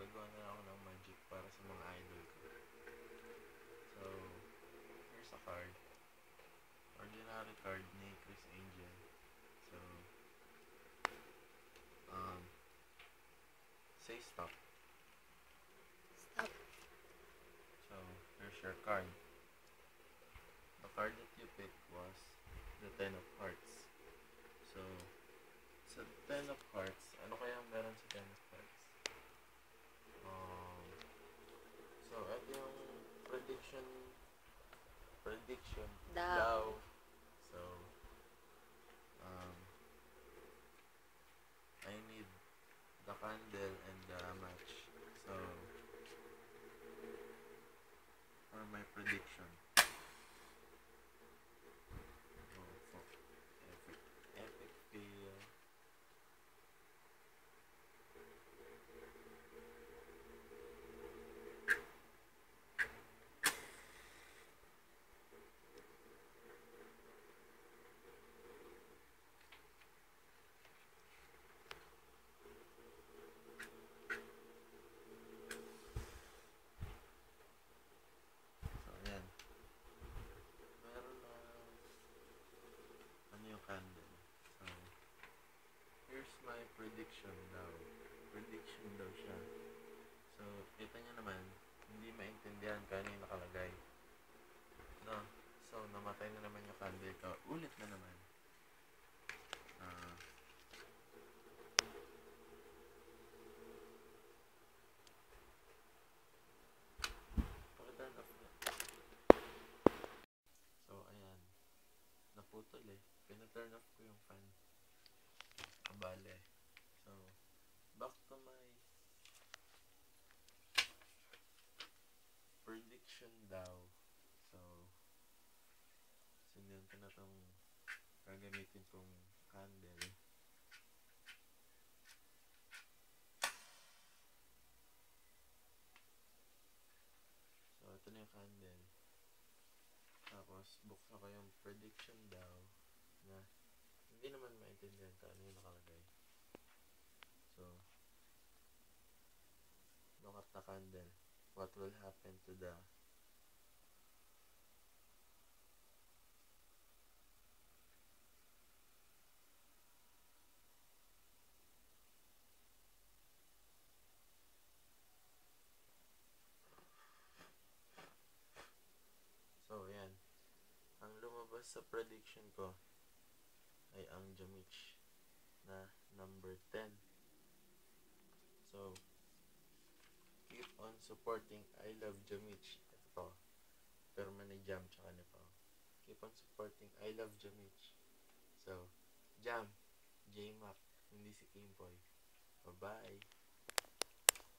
gagawa na ako ng magic para sa mga idol ko. So, here's a card. Ordinary card ni Chris Angel. So, say stop. Stop. So, here's your card. The card that you picked was the Ten of Hearts. So, sa Ten of Hearts, ano kaya meron sa Ten of Hearts? So, ito yung prediction daw. So, I need the candle and the match. So, for my prediction. Oh, fuck. Epic fail. So, ayan. Meron na ano yung candle. So, here's my prediction daw. Prediction daw siya. So, kita nyo naman, hindi maintindihan kung ano yung nakalagay. No? So, namatay na naman yung candle ko. Ulit na naman. Pakiturn off na. So, ayan. Naputol eh. Pinaturn off ko yung fan. Kabale. So, back to my prediction daw. So, sindihan ko na itong gagamitin kong candle. So, ito na yung candle. Tapos, buksan ko yung prediction daw na hindi naman maintindihan kung ano yung nakalagay. So, look at the candle. What will happen to the So, ayan. Ang lumabas sa prediction ko ay ang Jamich na number 10. So, keep on supporting I Love Jamich. Ito to. Perma ni Jam tsaka ni Pao. Keep on supporting I Love Jamich. So, Jam, J-Mac, hindi si Kimboy. Bye-bye.